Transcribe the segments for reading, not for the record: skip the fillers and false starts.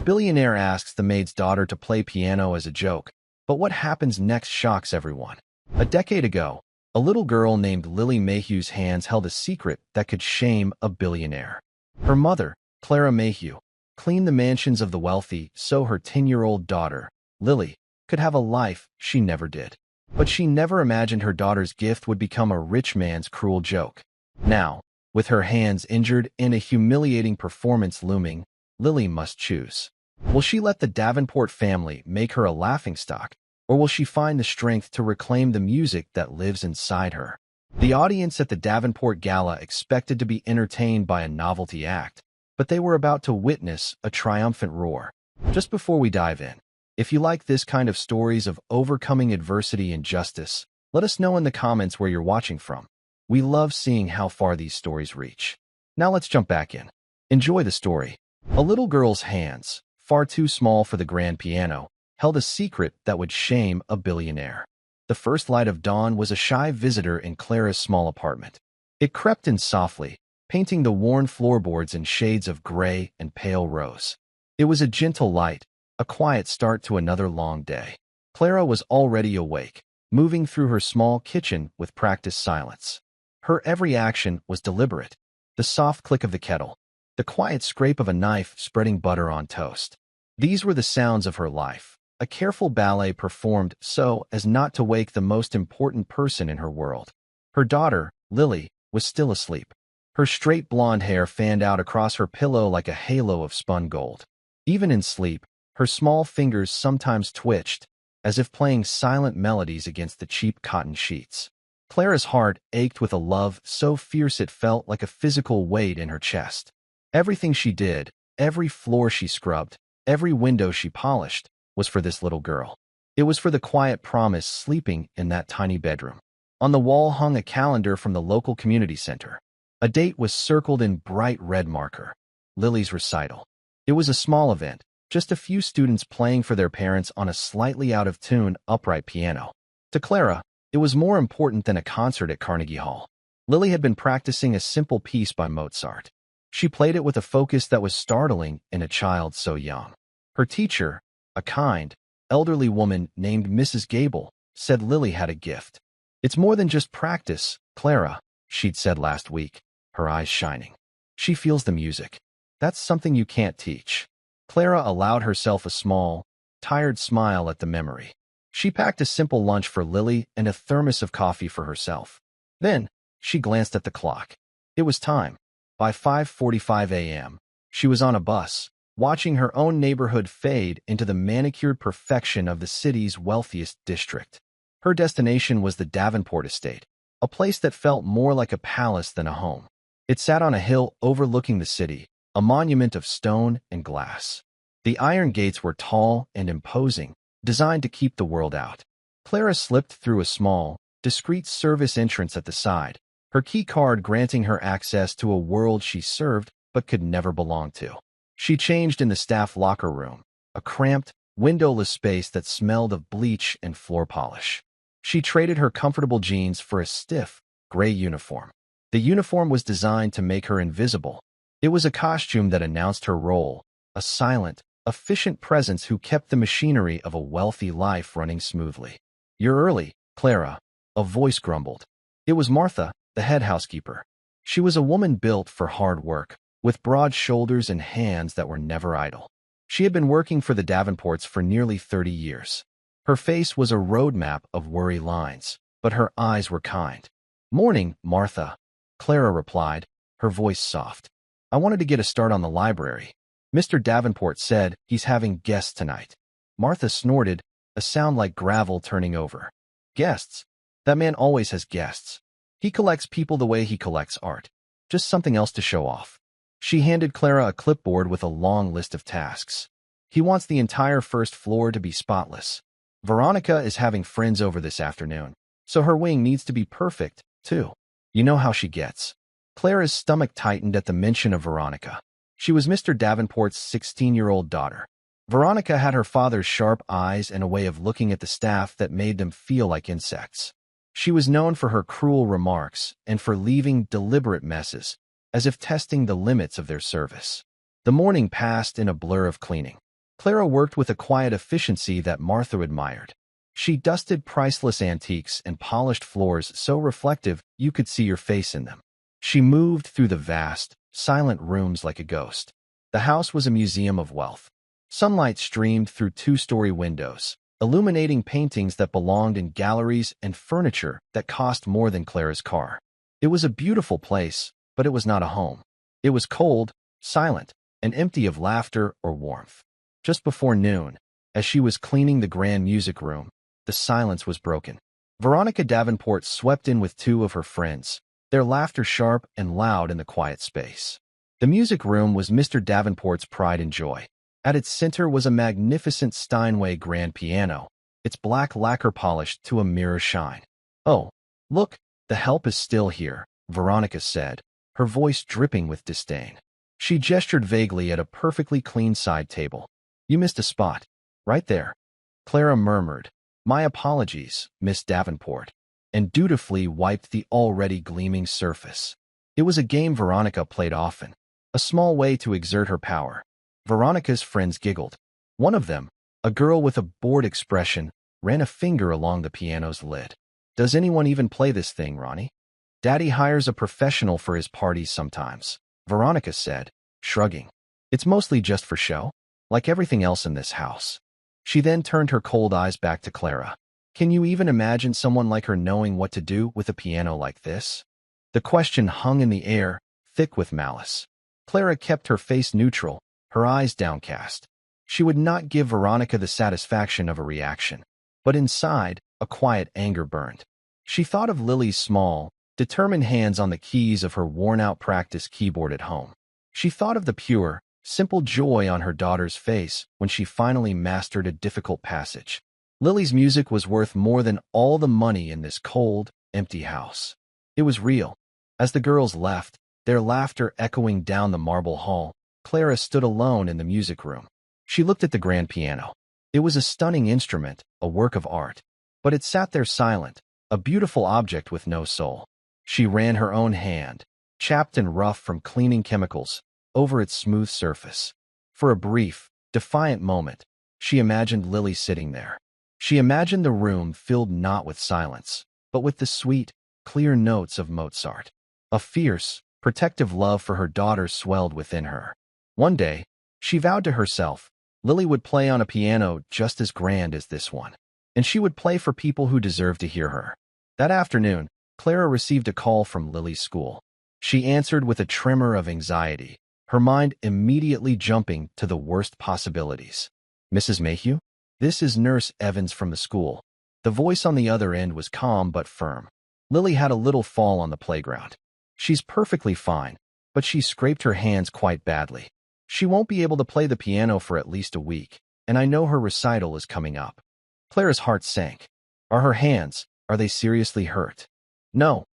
Billionaire asks the maid's daughter to play piano as a joke, but what happens next shocks everyone. A decade ago, a little girl named Lily Mayhew's hands held a secret that could shame a billionaire. Her mother, Clara Mayhew, cleaned the mansions of the wealthy so her 10-year-old daughter, Lily, could have a life she never did. But she never imagined her daughter's gift would become a rich man's cruel joke. Now, with her hands injured and a humiliating performance looming, Lily must choose. Will she let the Davenport family make her a laughingstock, or will she find the strength to reclaim the music that lives inside her? The audience at the Davenport Gala expected to be entertained by a novelty act, but they were about to witness a triumphant roar. Just before we dive in, if you like this kind of stories of overcoming adversity and justice, let us know in the comments where you're watching from. We love seeing how far these stories reach. Now let's jump back in. Enjoy the story. A little girl's hands, far too small for the grand piano, held a secret that would shame a billionaire. The first light of dawn was a shy visitor in Clara's small apartment. It crept in softly, painting the worn floorboards in shades of gray and pale rose. It was a gentle light, a quiet start to another long day. Clara was already awake, moving through her small kitchen with practiced silence. Her every action was deliberate. The soft click of the kettle, the quiet scrape of a knife spreading butter on toast. These were the sounds of her life, a careful ballet performed so as not to wake the most important person in her world. Her daughter, Lily, was still asleep. Her straight blonde hair fanned out across her pillow like a halo of spun gold. Even in sleep, her small fingers sometimes twitched, as if playing silent melodies against the cheap cotton sheets. Clara's heart ached with a love so fierce it felt like a physical weight in her chest. Everything she did, every floor she scrubbed, every window she polished, was for this little girl. It was for the quiet promise sleeping in that tiny bedroom. On the wall hung a calendar from the local community center. A date was circled in bright red marker. Lily's recital. It was a small event, just a few students playing for their parents on a slightly out-of-tune upright piano. To Clara, it was more important than a concert at Carnegie Hall. Lily had been practicing a simple piece by Mozart. She played it with a focus that was startling in a child so young. Her teacher, a kind, elderly woman named Mrs. Gable, said Lily had a gift. "It's more than just practice, Clara," she'd said last week, her eyes shining. "She feels the music. That's something you can't teach." Clara allowed herself a small, tired smile at the memory. She packed a simple lunch for Lily and a thermos of coffee for herself. Then, she glanced at the clock. It was time. By 5:45 a.m., she was on a bus, watching her own neighborhood fade into the manicured perfection of the city's wealthiest district. Her destination was the Davenport estate, a place that felt more like a palace than a home. It sat on a hill overlooking the city, a monument of stone and glass. The iron gates were tall and imposing, designed to keep the world out. Clara slipped through a small, discreet service entrance at the side, her key card granting her access to a world she served but could never belong to. She changed in the staff locker room, a cramped, windowless space that smelled of bleach and floor polish. She traded her comfortable jeans for a stiff, gray uniform. The uniform was designed to make her invisible. It was a costume that announced her role, a silent, efficient presence who kept the machinery of a wealthy life running smoothly. "You're early, Clara," a voice grumbled. It was Martha, the head housekeeper. She was a woman built for hard work, with broad shoulders and hands that were never idle. She had been working for the Davenports for nearly 30 years. Her face was a roadmap of worry lines, but her eyes were kind. "Morning, Martha," Clara replied, her voice soft. "I wanted to get a start on the library. Mr. Davenport said he's having guests tonight." Martha snorted, a sound like gravel turning over. "Guests? That man always has guests. He collects people the way he collects art. Just something else to show off." She handed Clara a clipboard with a long list of tasks. "He wants the entire first floor to be spotless. Veronica is having friends over this afternoon, so her wing needs to be perfect, too. You know how she gets." Clara's stomach tightened at the mention of Veronica. She was Mr. Davenport's 16-year-old daughter. Veronica had her father's sharp eyes and a way of looking at the staff that made them feel like insects. She was known for her cruel remarks and for leaving deliberate messes, as if testing the limits of their service. The morning passed in a blur of cleaning. Clara worked with a quiet efficiency that Martha admired. She dusted priceless antiques and polished floors so reflective you could see your face in them. She moved through the vast, silent rooms like a ghost. The house was a museum of wealth. Sunlight streamed through two-story windows, illuminating paintings that belonged in galleries and furniture that cost more than Clara's car. It was a beautiful place, but it was not a home. It was cold, silent, and empty of laughter or warmth. Just before noon, as she was cleaning the grand music room, the silence was broken. Veronica Davenport swept in with two of her friends, their laughter sharp and loud in the quiet space. The music room was Mr. Davenport's pride and joy. At its center was a magnificent Steinway grand piano, its black lacquer polished to a mirror shine. "Oh, look, the help is still here," Veronica said, her voice dripping with disdain. She gestured vaguely at a perfectly clean side table. "You missed a spot. Right there." Clara murmured, "My apologies, Miss Davenport," and dutifully wiped the already gleaming surface. It was a game Veronica played often, a small way to exert her power. Veronica's friends giggled. One of them, a girl with a bored expression, ran a finger along the piano's lid. "Does anyone even play this thing, Ronnie?" "Daddy hires a professional for his parties sometimes," Veronica said, shrugging. "It's mostly just for show, like everything else in this house." She then turned her cold eyes back to Clara. "Can you even imagine someone like her knowing what to do with a piano like this?" The question hung in the air, thick with malice. Clara kept her face neutral, her eyes downcast. She would not give Veronica the satisfaction of a reaction. But inside, a quiet anger burned. She thought of Lily's small, determined hands on the keys of her worn-out practice keyboard at home. She thought of the pure, simple joy on her daughter's face when she finally mastered a difficult passage. Lily's music was worth more than all the money in this cold, empty house. It was real. As the girls left, their laughter echoing down the marble hall, Clara stood alone in the music room. She looked at the grand piano. It was a stunning instrument, a work of art. But it sat there silent, a beautiful object with no soul. She ran her own hand, chapped and rough from cleaning chemicals, over its smooth surface. For a brief, defiant moment, she imagined Lily sitting there. She imagined the room filled not with silence, but with the sweet, clear notes of Mozart. A fierce, protective love for her daughter swelled within her. One day, she vowed to herself, Lily would play on a piano just as grand as this one, and she would play for people who deserved to hear her. That afternoon, Clara received a call from Lily's school. She answered with a tremor of anxiety, her mind immediately jumping to the worst possibilities. "Mrs. Mayhew? This is Nurse Evans from the school." The voice on the other end was calm but firm. "Lily had a little fall on the playground. She's perfectly fine, but she scraped her hands quite badly. She won't be able to play the piano for at least a week, and I know her recital is coming up." Clara's heart sank. Are her hands, are they seriously hurt? No,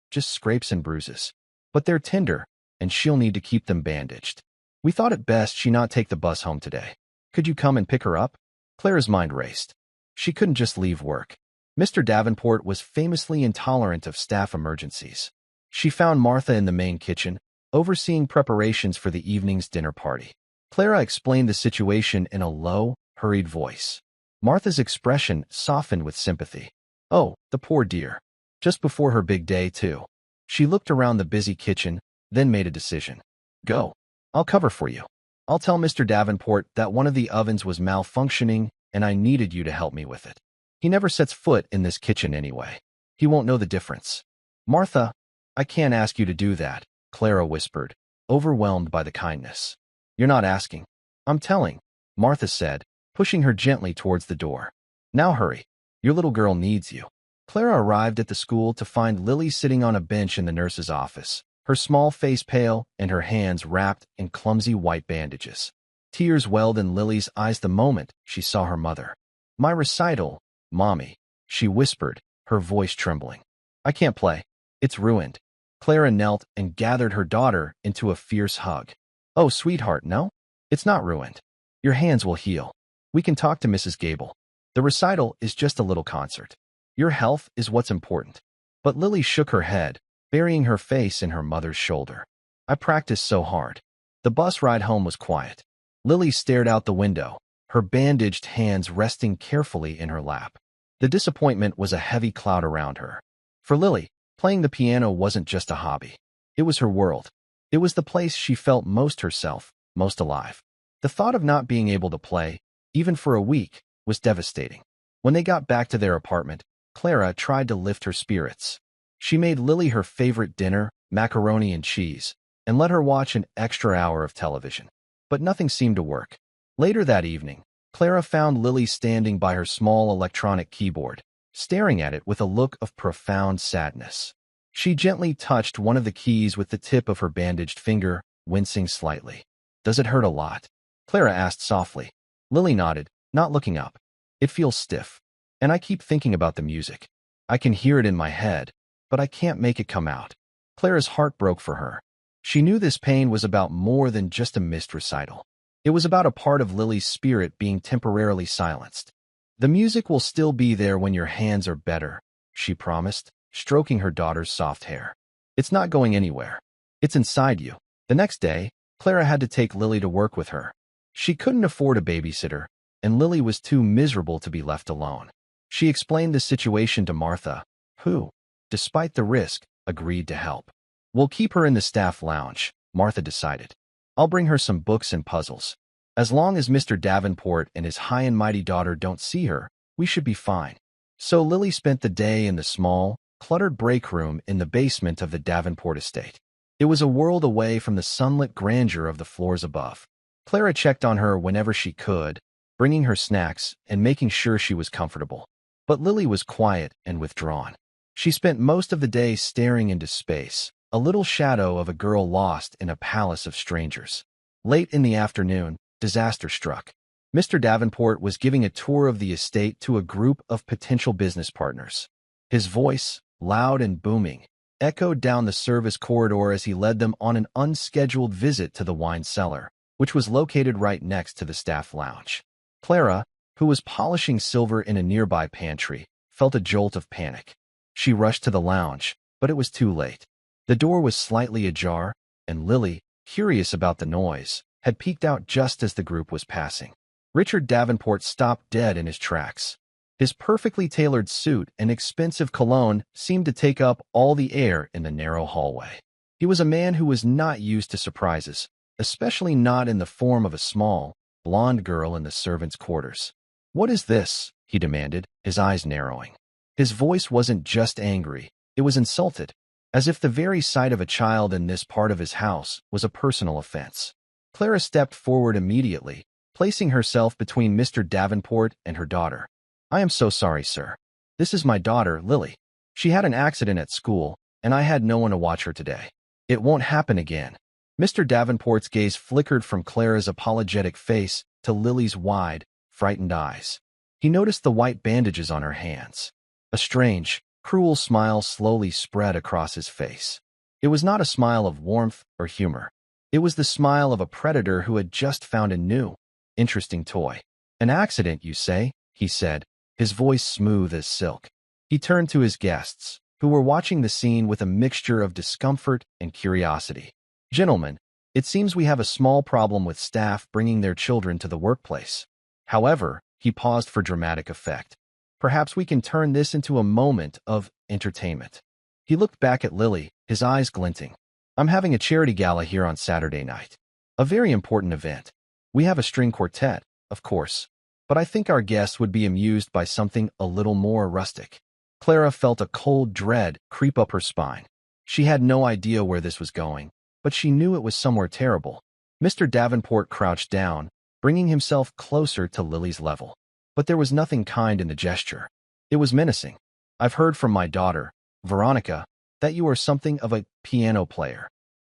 just scrapes and bruises. But they're tender, and she'll need to keep them bandaged. We thought it best she not take the bus home today. Could you come and pick her up? Clara's mind raced. She couldn't just leave work. Mr. Davenport was famously intolerant of staff emergencies. She found Martha in the main kitchen, overseeing preparations for the evening's dinner party. Clara explained the situation in a low, hurried voice. Martha's expression softened with sympathy. Oh, the poor dear. Just before her big day, too. She looked around the busy kitchen, then made a decision. Go. I'll cover for you. I'll tell Mr. Davenport that one of the ovens was malfunctioning and I needed you to help me with it. He never sets foot in this kitchen anyway. He won't know the difference. Martha, I can't ask you to do that, Clara whispered, overwhelmed by the kindness. You're not asking. I'm telling, Martha said, pushing her gently towards the door. Now hurry. Your little girl needs you. Clara arrived at the school to find Lily sitting on a bench in the nurse's office, her small face pale and her hands wrapped in clumsy white bandages. Tears welled in Lily's eyes the moment she saw her mother. My recital, Mommy, she whispered, her voice trembling. I can't play. It's ruined. Clara knelt and gathered her daughter into a fierce hug. Oh, sweetheart, no? It's not ruined. Your hands will heal. We can talk to Mrs. Gable. The recital is just a little concert. Your health is what's important. But Lily shook her head, burying her face in her mother's shoulder. I practiced so hard. The bus ride home was quiet. Lily stared out the window, her bandaged hands resting carefully in her lap. The disappointment was a heavy cloud around her. For Lily, playing the piano wasn't just a hobby. It was her world. It was the place she felt most herself, most alive. The thought of not being able to play, even for a week, was devastating. When they got back to their apartment, Clara tried to lift her spirits. She made Lily her favorite dinner, macaroni and cheese, and let her watch an extra hour of television. But nothing seemed to work. Later that evening, Clara found Lily standing by her small electronic keyboard, staring at it with a look of profound sadness. She gently touched one of the keys with the tip of her bandaged finger, wincing slightly. "Does it hurt a lot?" Clara asked softly. Lily nodded, not looking up. "It feels stiff. And I keep thinking about the music. I can hear it in my head, but I can't make it come out." Clara's heart broke for her. She knew this pain was about more than just a missed recital. It was about a part of Lily's spirit being temporarily silenced. "The music will still be there when your hands are better," she promised, stroking her daughter's soft hair. "It's not going anywhere. It's inside you." The next day, Clara had to take Lily to work with her. She couldn't afford a babysitter, and Lily was too miserable to be left alone. She explained the situation to Martha, who, despite the risk, agreed to help. "We'll keep her in the staff lounge," Martha decided. "I'll bring her some books and puzzles. As long as Mr. Davenport and his high and mighty daughter don't see her, we should be fine." So Lily spent the day in the small, cluttered break room in the basement of the Davenport estate. It was a world away from the sunlit grandeur of the floors above. Clara checked on her whenever she could, bringing her snacks and making sure she was comfortable. But Lily was quiet and withdrawn. She spent most of the day staring into space, a little shadow of a girl lost in a palace of strangers. Late in the afternoon, disaster struck. Mr. Davenport was giving a tour of the estate to a group of potential business partners. His voice, loud and booming, echoed down the service corridor as he led them on an unscheduled visit to the wine cellar, which was located right next to the staff lounge. Clara, who was polishing silver in a nearby pantry, felt a jolt of panic. She rushed to the lounge, but it was too late. The door was slightly ajar, and Lily, curious about the noise, had peeked out just as the group was passing. Richard Davenport stopped dead in his tracks. His perfectly tailored suit and expensive cologne seemed to take up all the air in the narrow hallway. He was a man who was not used to surprises, especially not in the form of a small, blonde girl in the servants' quarters. "What is this?" he demanded, his eyes narrowing. His voice wasn't just angry, it was insulted, as if the very sight of a child in this part of his house was a personal offense. Clara stepped forward immediately, placing herself between Mr. Davenport and her daughter. "I am so sorry, sir. This is my daughter, Lily. She had an accident at school, and I had no one to watch her today. It won't happen again." Mr. Davenport's gaze flickered from Clara's apologetic face to Lily's wide, frightened eyes. He noticed the white bandages on her hands. A strange, cruel smile slowly spread across his face. It was not a smile of warmth or humor. It was the smile of a predator who had just found a new, interesting toy. "An accident, you say?" he said, his voice smooth as silk. He turned to his guests, who were watching the scene with a mixture of discomfort and curiosity. "Gentlemen, it seems we have a small problem with staff bringing their children to the workplace. However," he paused for dramatic effect, "perhaps we can turn this into a moment of entertainment." He looked back at Lily, his eyes glinting. "I'm having a charity gala here on Saturday night. A very important event. We have a string quartet, of course, but I think our guests would be amused by something a little more rustic." Clara felt a cold dread creep up her spine. She had no idea where this was going, but she knew it was somewhere terrible. Mr. Davenport crouched down, bringing himself closer to Lily's level. But there was nothing kind in the gesture. It was menacing. "I've heard from my daughter, Veronica, that you are something of a piano player."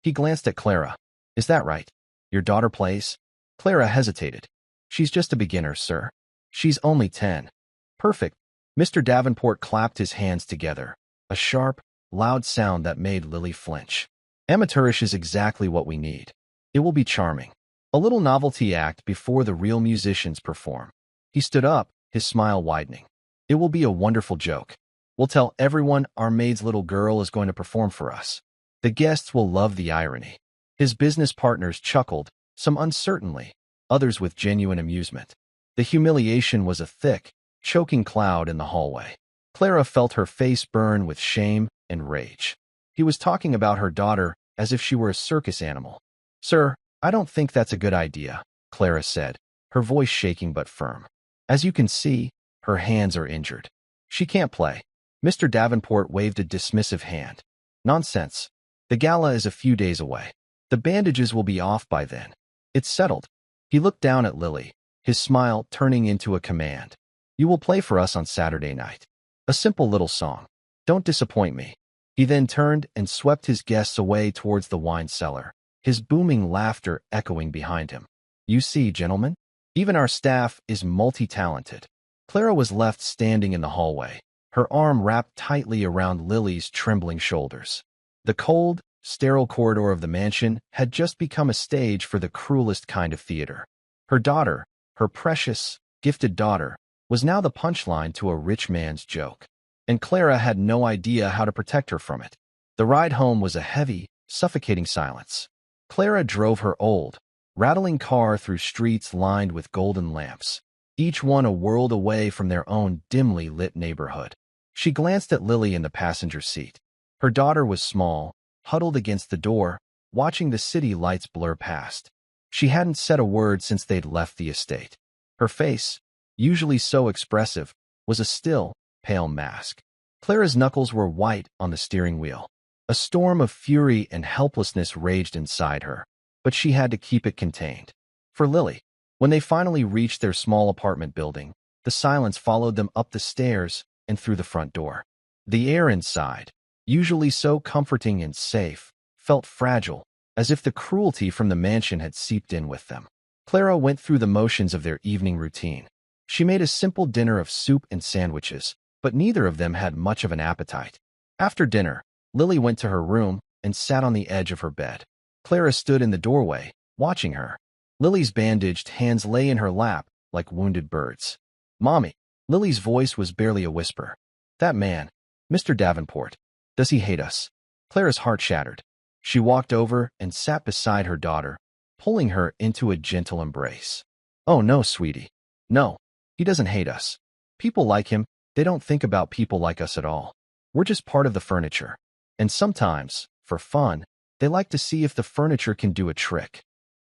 He glanced at Clara. "Is that right? Your daughter plays?" Clara hesitated. "She's just a beginner, sir. She's only 10. "Perfect." Mr. Davenport clapped his hands together, a sharp, loud sound that made Lily flinch. "Amateurish is exactly what we need. It will be charming. A little novelty act before the real musicians perform." He stood up, his smile widening. "It will be a wonderful joke. We'll tell everyone our maid's little girl is going to perform for us. The guests will love the irony." His business partners chuckled, some uncertainly, others with genuine amusement. The humiliation was a thick, choking cloud in the hallway. Clara felt her face burn with shame and rage. He was talking about her daughter as if she were a circus animal. "Sir, I don't think that's a good idea," Clara said, her voice shaking but firm. "As you can see, her hands are injured. She can't play." Mr. Davenport waved a dismissive hand. "Nonsense. The gala is a few days away. The bandages will be off by then. It's settled." He looked down at Lily, his smile turning into a command. "You will play for us on Saturday night. A simple little song. Don't disappoint me." He then turned and swept his guests away towards the wine cellar, his booming laughter echoing behind him. "You see, gentlemen, even our staff is multi-talented." Clara was left standing in the hallway, her arm wrapped tightly around Lily's trembling shoulders. The cold, sterile corridor of the mansion had just become a stage for the cruelest kind of theater. Her daughter, her precious, gifted daughter, was now the punchline to a rich man's joke, and Clara had no idea how to protect her from it. The ride home was a heavy, suffocating silence. Clara drove her old, rattling car through streets lined with golden lamps, each one a world away from their own dimly lit neighborhood. She glanced at Lily in the passenger seat. Her daughter was small, huddled against the door, watching the city lights blur past. She hadn't said a word since they'd left the estate. Her face, usually so expressive, was a still, pale mask. Clara's knuckles were white on the steering wheel. A storm of fury and helplessness raged inside her, but she had to keep it contained. For Lily, when they finally reached their small apartment building, the silence followed them up the stairs and through the front door. The air inside, usually so comforting and safe, felt fragile, as if the cruelty from the mansion had seeped in with them. Clara went through the motions of their evening routine. She made a simple dinner of soup and sandwiches, but neither of them had much of an appetite. After dinner, Lily went to her room and sat on the edge of her bed. Clara stood in the doorway, watching her. Lily's bandaged hands lay in her lap like wounded birds. "Mommy," Lily's voice was barely a whisper. "That man, Mr. Davenport, does he hate us?" Clara's heart shattered. She walked over and sat beside her daughter, pulling her into a gentle embrace. "Oh no, sweetie. No, he doesn't hate us. People like him, they don't think about people like us at all. We're just part of the furniture. And sometimes, for fun, they like to see if the furniture can do a trick."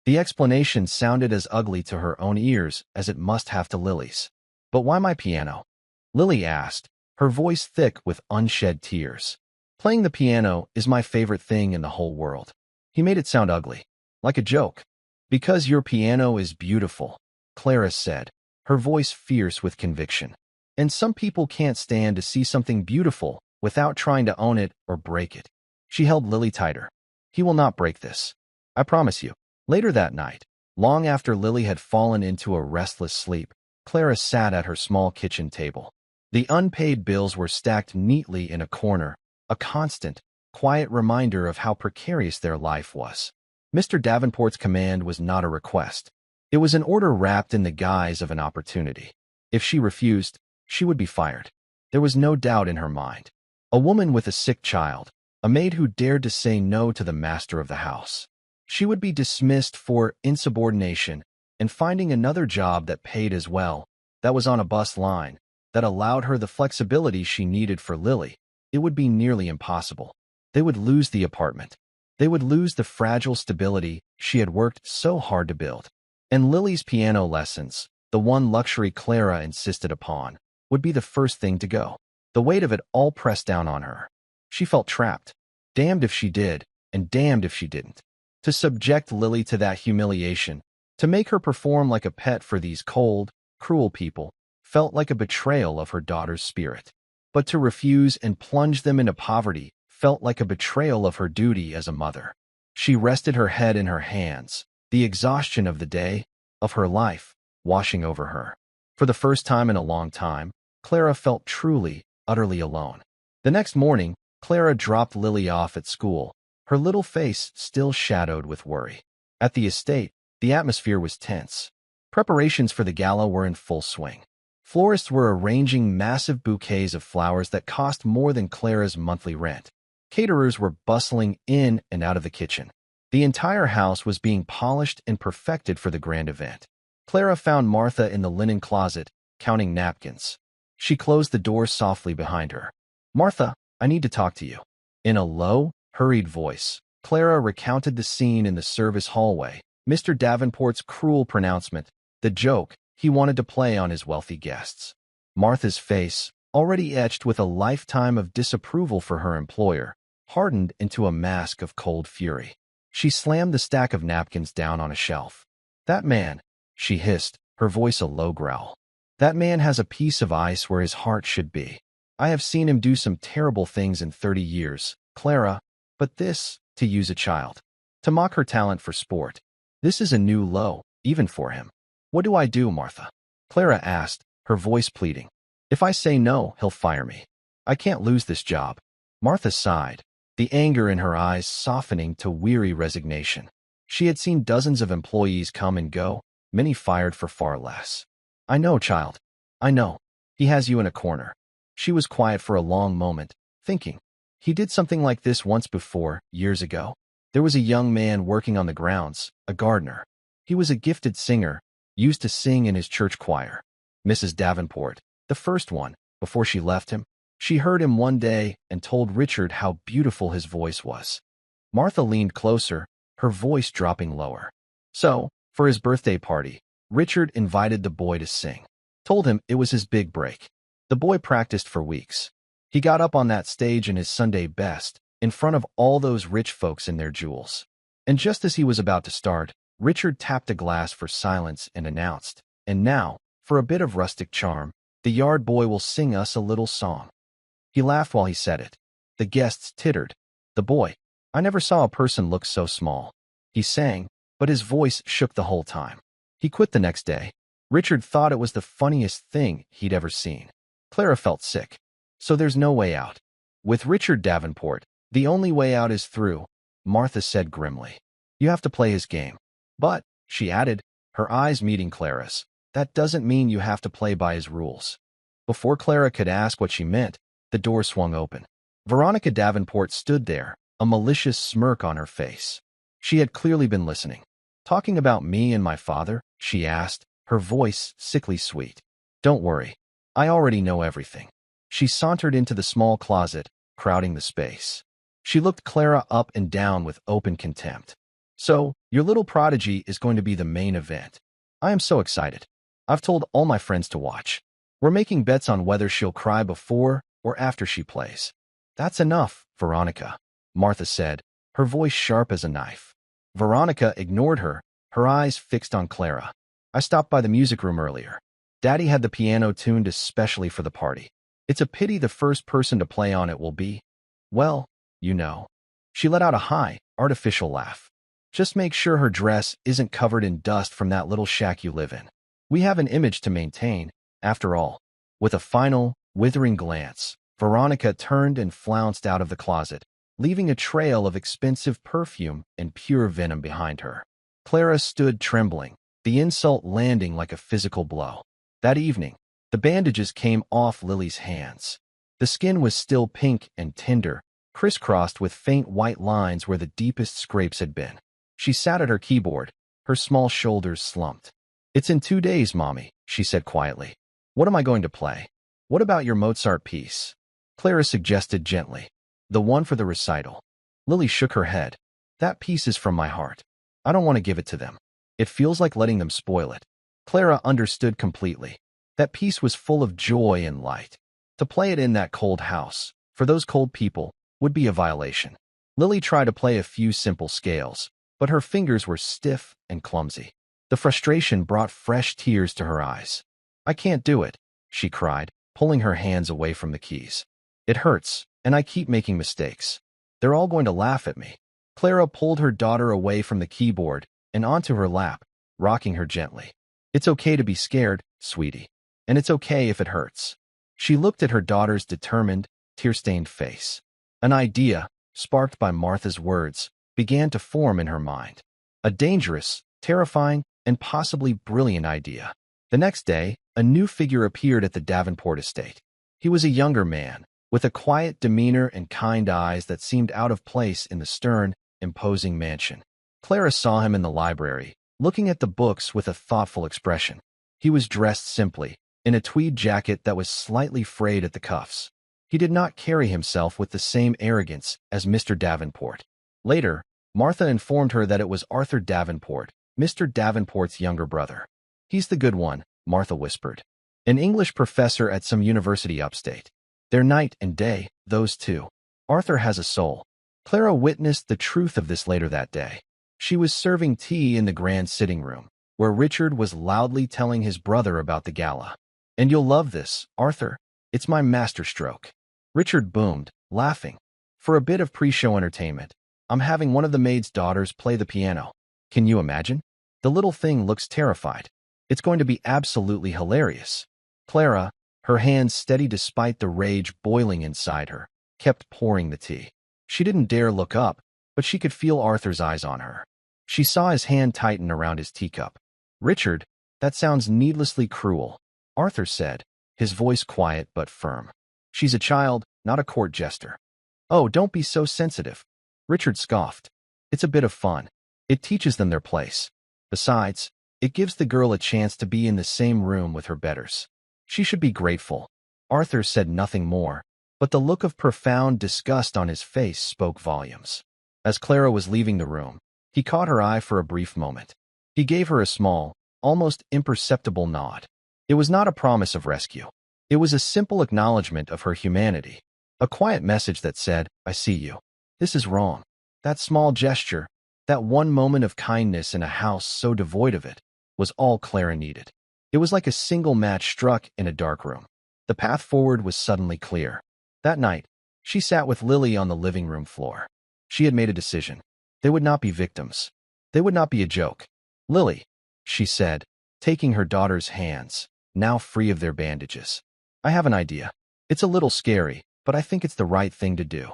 The explanation sounded as ugly to her own ears as it must have to Lily's. "But why my piano?" Lily asked, her voice thick with unshed tears. "Playing the piano is my favorite thing in the whole world." He made it sound ugly, like a joke. "Because your piano is beautiful," Clara said, her voice fierce with conviction. "And some people can't stand to see something beautiful without trying to own it or break it." She held Lily tighter. "He will not break this. I promise you." Later that night, long after Lily had fallen into a restless sleep, Clara sat at her small kitchen table. The unpaid bills were stacked neatly in a corner, a constant, quiet reminder of how precarious their life was. Mr. Davenport's command was not a request. It was an order wrapped in the guise of an opportunity. If she refused, she would be fired. There was no doubt in her mind. A woman with a sick child, a maid who dared to say no to the master of the house. She would be dismissed for insubordination, and finding another job that paid as well, that was on a bus line, that allowed her the flexibility she needed for Lily, it would be nearly impossible. They would lose the apartment. They would lose the fragile stability she had worked so hard to build. And Lily's piano lessons, the one luxury Clara insisted upon, would be the first thing to go. The weight of it all pressed down on her. She felt trapped. Damned if she did, and damned if she didn't. To subject Lily to that humiliation, to make her perform like a pet for these cold, cruel people, felt like a betrayal of her daughter's spirit. But to refuse and plunge them into poverty felt like a betrayal of her duty as a mother. She rested her head in her hands, the exhaustion of the day, of her life, washing over her. For the first time in a long time, Clara felt truly, utterly alone. The next morning, Clara dropped Lily off at school, her little face still shadowed with worry. At the estate, the atmosphere was tense. Preparations for the gala were in full swing. Florists were arranging massive bouquets of flowers that cost more than Clara's monthly rent. Caterers were bustling in and out of the kitchen. The entire house was being polished and perfected for the grand event. Clara found Martha in the linen closet, counting napkins. She closed the door softly behind her. "Martha, I need to talk to you." In a low, hurried voice, Clara recounted the scene in the service hallway, Mr. Davenport's cruel pronouncement, the joke he wanted to play on his wealthy guests. Martha's face, already etched with a lifetime of disapproval for her employer, hardened into a mask of cold fury. She slammed the stack of napkins down on a shelf. "That man," she hissed, her voice a low growl. "That man has a piece of ice where his heart should be. I have seen him do some terrible things in 30 years, Clara, but this, to use a child, to mock her talent for sport, this is a new low, even for him." "What do I do, Martha?" Clara asked, her voice pleading. "If I say no, he'll fire me. I can't lose this job." Martha sighed, the anger in her eyes softening to weary resignation. She had seen dozens of employees come and go, many fired for far less. "I know, child. I know. He has you in a corner." She was quiet for a long moment, thinking. He did something like this once before, years ago. There was a young man working on the grounds, a gardener. He was a gifted singer, used to sing in his church choir. Mrs. Davenport, the first one, before she left him, she heard him one day and told Richard how beautiful his voice was. Martha leaned closer, her voice dropping lower. So, for his birthday party, Richard invited the boy to sing. Told him it was his big break. The boy practiced for weeks. He got up on that stage in his Sunday best, in front of all those rich folks in their jewels. And just as he was about to start, Richard tapped a glass for silence and announced, "And now, for a bit of rustic charm, the yard boy will sing us a little song." He laughed while he said it. The guests tittered. The boy, "I never saw a person look so small." He sang, but his voice shook the whole time. He quit the next day. Richard thought it was the funniest thing he'd ever seen. Clara felt sick. So there's no way out. With Richard Davenport, the only way out is through, Martha said grimly. You have to play his game. But, she added, her eyes meeting Clara's, that doesn't mean you have to play by his rules. Before Clara could ask what she meant, the door swung open. Veronica Davenport stood there, a malicious smirk on her face. She had clearly been listening. "Talking about me and my father?" she asked, her voice sickly sweet. "Don't worry. I already know everything." She sauntered into the small closet, crowding the space. She looked Clara up and down with open contempt. "So, your little prodigy is going to be the main event. I am so excited. I've told all my friends to watch. We're making bets on whether she'll cry before or after she plays." "That's enough, Veronica," Martha said, her voice sharp as a knife. Veronica ignored her, her eyes fixed on Clara. "I stopped by the music room earlier. Daddy had the piano tuned especially for the party. It's a pity the first person to play on it will be, well, you know." She let out a high, artificial laugh. "Just make sure her dress isn't covered in dust from that little shack you live in. We have an image to maintain, after all." With a final, withering glance, Veronica turned and flounced out of the closet, leaving a trail of expensive perfume and pure venom behind her. Clara stood trembling, the insult landing like a physical blow. That evening, the bandages came off Lily's hands. The skin was still pink and tender, crisscrossed with faint white lines where the deepest scrapes had been. She sat at her keyboard, her small shoulders slumped. "It's in 2 days, Mommy," she said quietly. "What am I going to play?" "What about your Mozart piece?" Clara suggested gently. "The one for the recital." Lily shook her head. "That piece is from my heart. I don't want to give it to them. It feels like letting them spoil it." Clara understood completely. That piece was full of joy and light. To play it in that cold house, for those cold people, would be a violation. Lily tried to play a few simple scales, but her fingers were stiff and clumsy. The frustration brought fresh tears to her eyes. "I can't do it," she cried, pulling her hands away from the keys. "It hurts, and I keep making mistakes. They're all going to laugh at me." Clara pulled her daughter away from the keyboard and onto her lap, rocking her gently. "It's okay to be scared, sweetie. And it's okay if it hurts." She looked at her daughter's determined, tear-stained face. An idea, sparked by Martha's words, began to form in her mind. A dangerous, terrifying, and possibly brilliant idea. The next day, a new figure appeared at the Davenport estate. He was a younger man, with a quiet demeanor and kind eyes that seemed out of place in the stern, imposing mansion. Clara saw him in the library, looking at the books with a thoughtful expression. He was dressed simply, in a tweed jacket that was slightly frayed at the cuffs. He did not carry himself with the same arrogance as Mr. Davenport. Later, Martha informed her that it was Arthur Davenport, Mr. Davenport's younger brother. "He's the good one," Martha whispered. "An English professor at some university upstate. They're night and day, those two. Arthur has a soul." Clara witnessed the truth of this later that day. She was serving tea in the grand sitting room, where Richard was loudly telling his brother about the gala. "And you'll love this, Arthur. It's my masterstroke." Richard boomed, laughing. "For a bit of pre-show entertainment, I'm having one of the maid's daughters play the piano. Can you imagine? The little thing looks terrified. It's going to be absolutely hilarious." Clara, her hands steady despite the rage boiling inside her, kept pouring the tea. She didn't dare look up, but she could feel Arthur's eyes on her. She saw his hand tighten around his teacup. "Richard, that sounds needlessly cruel," Arthur said, his voice quiet but firm. "She's a child, not a court jester." "Oh, don't be so sensitive," Richard scoffed. "It's a bit of fun. It teaches them their place. Besides, it gives the girl a chance to be in the same room with her betters. She should be grateful." Arthur said nothing more, but the look of profound disgust on his face spoke volumes. As Clara was leaving the room, he caught her eye for a brief moment. He gave her a small, almost imperceptible nod. It was not a promise of rescue. It was a simple acknowledgement of her humanity, a quiet message that said, "I see you. This is wrong." That small gesture, that one moment of kindness in a house so devoid of it, was all Clara needed. It was like a single match struck in a dark room. The path forward was suddenly clear. That night, she sat with Lily on the living room floor. She had made a decision. They would not be victims. They would not be a joke. "Lily," she said, taking her daughter's hands, now free of their bandages. "I have an idea. It's a little scary, but I think it's the right thing to do."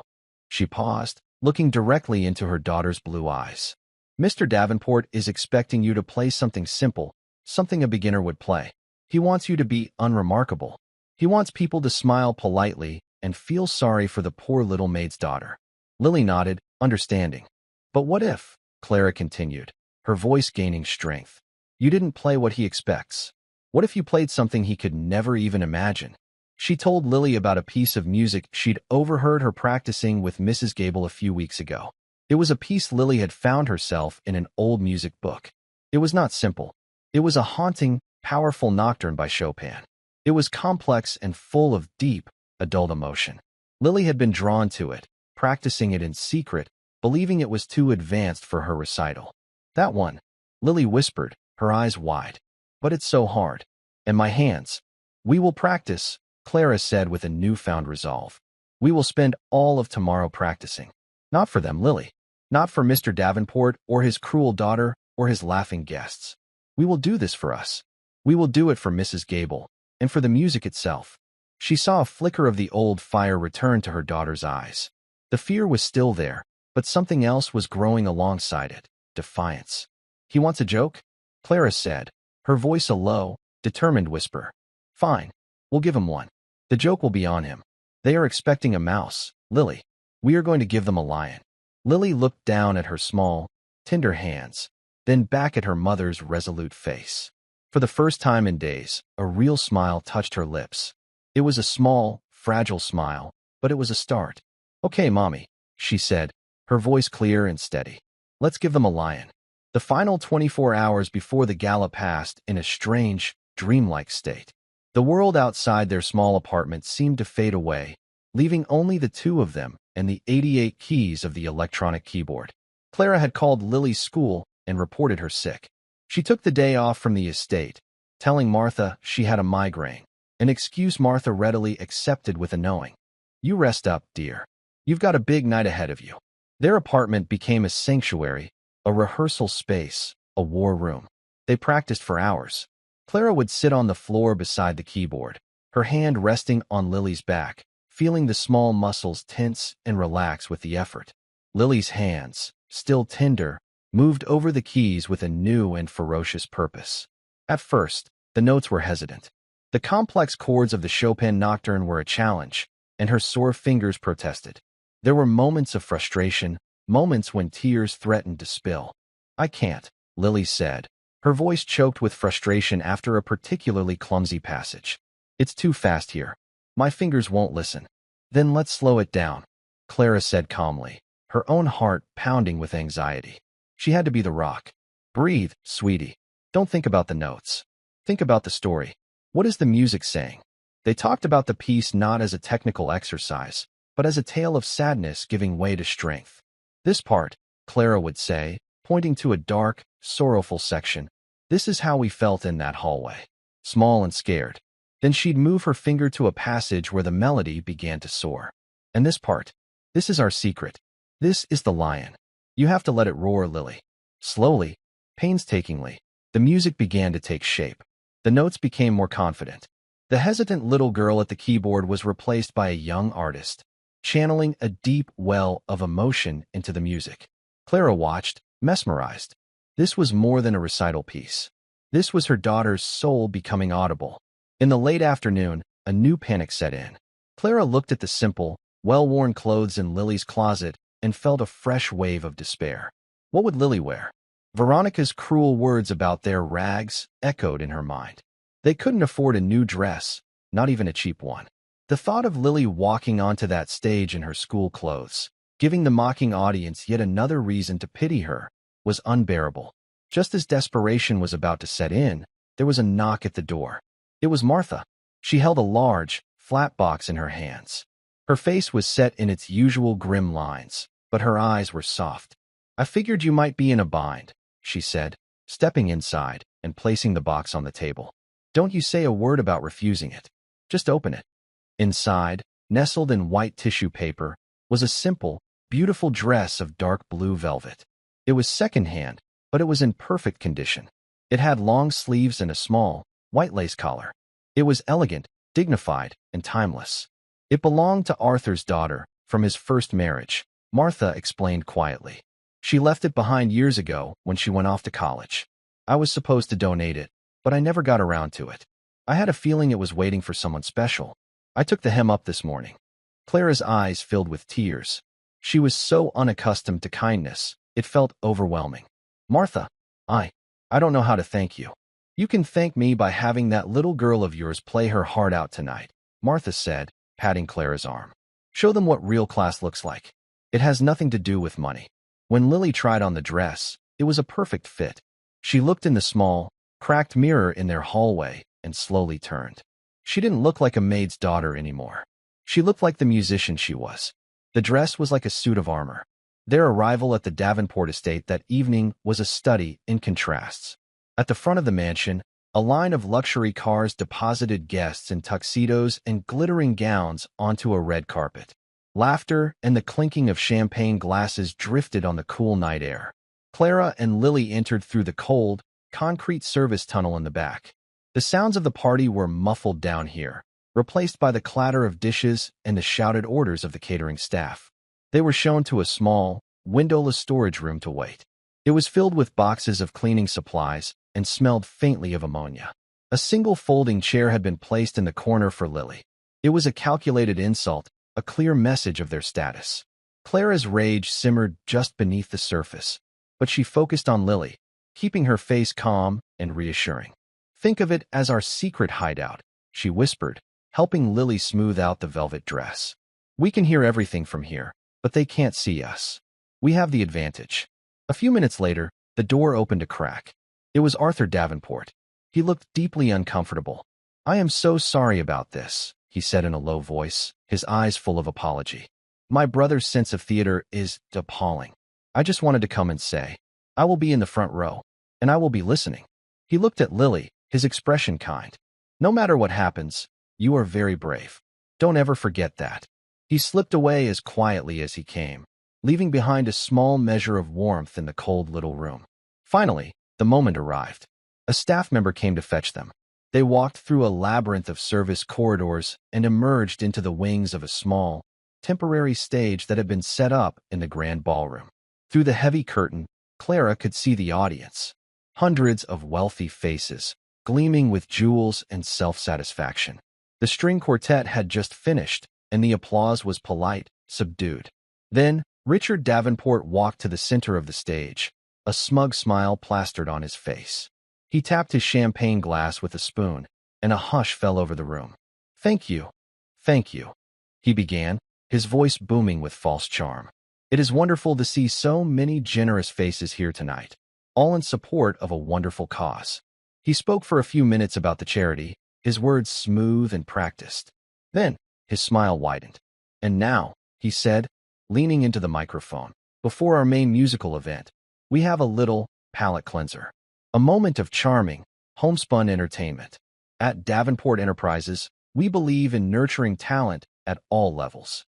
She paused, looking directly into her daughter's blue eyes. "Mr. Davenport is expecting you to play something simple, something a beginner would play. He wants you to be unremarkable. He wants people to smile politely and feel sorry for the poor little maid's daughter." Lily nodded, understanding. "But what if," Clara continued, her voice gaining strength, "you didn't play what he expects? What if you played something he could never even imagine?" She told Lily about a piece of music she'd overheard her practicing with Mrs. Gable a few weeks ago. It was a piece Lily had found herself in an old music book. It was not simple. It was a haunting, powerful nocturne by Chopin. It was complex and full of deep, adult emotion. Lily had been drawn to it, practicing it in secret, believing it was too advanced for her recital. "That one," Lily whispered, her eyes wide. "But it's so hard. And my hands." "We will practice," Clara said with a newfound resolve. "We will spend all of tomorrow practicing. Not for them, Lily. Not for Mr. Davenport or his cruel daughter or his laughing guests. We will do this for us. We will do it for Mrs. Gable and for the music itself." She saw a flicker of the old fire return to her daughter's eyes. The fear was still there, but something else was growing alongside it, defiance. "He wants a joke?" Clara said, her voice a low, determined whisper. "Fine. We'll give him one. The joke will be on him. They are expecting a mouse, Lily. We are going to give them a lion." Lily looked down at her small, tender hands, then back at her mother's resolute face. For the first time in days, a real smile touched her lips. It was a small, fragile smile, but it was a start. "Okay, Mommy," she said, her voice clear and steady. "Let's give them a lion." The final 24 hours before the gala passed in a strange, dreamlike state. The world outside their small apartment seemed to fade away, leaving only the two of them and the 88 keys of the electronic keyboard. Clara had called Lily's school and reported her sick. She took the day off from the estate, telling Martha she had a migraine, an excuse Martha readily accepted with a knowing. "You rest up, dear. You've got a big night ahead of you." Their apartment became a sanctuary, a rehearsal space, a war room. They practiced for hours. Clara would sit on the floor beside the keyboard, her hand resting on Lily's back, feeling the small muscles tense and relax with the effort. Lily's hands, still tender, moved over the keys with a new and ferocious purpose. At first, the notes were hesitant. The complex chords of the Chopin nocturne were a challenge, and her sore fingers protested. There were moments of frustration, moments when tears threatened to spill. I can't, Lily said, her voice choked with frustration after a particularly clumsy passage. It's too fast here. My fingers won't listen. Then let's slow it down, Clara said calmly, her own heart pounding with anxiety. She had to be the rock. Breathe, sweetie. Don't think about the notes. Think about the story. What is the music saying? They talked about the piece not as a technical exercise, but as a tale of sadness giving way to strength. This part, Clara would say, pointing to a dark, sorrowful section, this is how we felt in that hallway. Small and scared. Then she'd move her finger to a passage where the melody began to soar. And this part, this is our secret. This is the lion. You have to let it roar, Lily. Slowly, painstakingly, the music began to take shape. The notes became more confident. The hesitant little girl at the keyboard was replaced by a young artist, channeling a deep well of emotion into the music. Clara watched, mesmerized. This was more than a recital piece. This was her daughter's soul becoming audible. In the late afternoon, a new panic set in. Clara looked at the simple, well-worn clothes in Lily's closet and felt a fresh wave of despair. What would Lily wear? Veronica's cruel words about their rags echoed in her mind. They couldn't afford a new dress, not even a cheap one. The thought of Lily walking onto that stage in her school clothes, giving the mocking audience yet another reason to pity her, was unbearable. Just as desperation was about to set in, there was a knock at the door. It was Martha. She held a large, flat box in her hands. Her face was set in its usual grim lines, but her eyes were soft. I figured you might be in a bind, she said, stepping inside and placing the box on the table. Don't you say a word about refusing it. Just open it. Inside, nestled in white tissue paper, was a simple, beautiful dress of dark blue velvet. It was secondhand, but it was in perfect condition. It had long sleeves and a small, white lace collar. It was elegant, dignified, and timeless. It belonged to Arthur's daughter, from his first marriage, Martha explained quietly. She left it behind years ago when she went off to college. I was supposed to donate it, but I never got around to it. I had a feeling it was waiting for someone special. I took the hem up this morning. Clara's eyes filled with tears. She was so unaccustomed to kindness, it felt overwhelming. Martha, I don't know how to thank you. You can thank me by having that little girl of yours play her heart out tonight, Martha said, patting Clara's arm. Show them what real class looks like. It has nothing to do with money. When Lily tried on the dress, it was a perfect fit. She looked in the small, cracked mirror in their hallway and slowly turned. She didn't look like a maid's daughter anymore. She looked like the musician she was. The dress was like a suit of armor. Their arrival at the Davenport estate that evening was a study in contrasts. At the front of the mansion, a line of luxury cars deposited guests in tuxedos and glittering gowns onto a red carpet. Laughter and the clinking of champagne glasses drifted on the cool night air. Clara and Lily entered through the cold, concrete service tunnel in the back. The sounds of the party were muffled down here, replaced by the clatter of dishes and the shouted orders of the catering staff. They were shown to a small, windowless storage room to wait. It was filled with boxes of cleaning supplies and smelled faintly of ammonia. A single folding chair had been placed in the corner for Lily. It was a calculated insult, a clear message of their status. Clara's rage simmered just beneath the surface, but she focused on Lily, keeping her face calm and reassuring. Think of it as our secret hideout, she whispered, helping Lily smooth out the velvet dress. We can hear everything from here, but they can't see us. We have the advantage. A few minutes later, the door opened a crack. It was Arthur Davenport. He looked deeply uncomfortable. I am so sorry about this, he said in a low voice, his eyes full of apology. My brother's sense of theater is appalling. I just wanted to come and say, I will be in the front row, and I will be listening. He looked at Lily, his expression kind. No matter what happens, you are very brave. Don't ever forget that. He slipped away as quietly as he came, leaving behind a small measure of warmth in the cold little room. Finally, the moment arrived. A staff member came to fetch them. They walked through a labyrinth of service corridors and emerged into the wings of a small, temporary stage that had been set up in the grand ballroom. Through the heavy curtain, Clara could see the audience. Hundreds of wealthy faces, gleaming with jewels and self-satisfaction. The string quartet had just finished, and the applause was polite, subdued. Then, Richard Davenport walked to the center of the stage. a smug smile plastered on his face. He tapped his champagne glass with a spoon, and a hush fell over the room. "Thank you. Thank you," he began, his voice booming with false charm. "It is wonderful to see so many generous faces here tonight, all in support of a wonderful cause." He spoke for a few minutes about the charity, his words smooth and practiced. Then, his smile widened. "And now," he said, leaning into the microphone, "before our main musical event, we have a little palate cleanser. A moment of charming, homespun entertainment. At Davenport Enterprises, we believe in nurturing talent at all levels."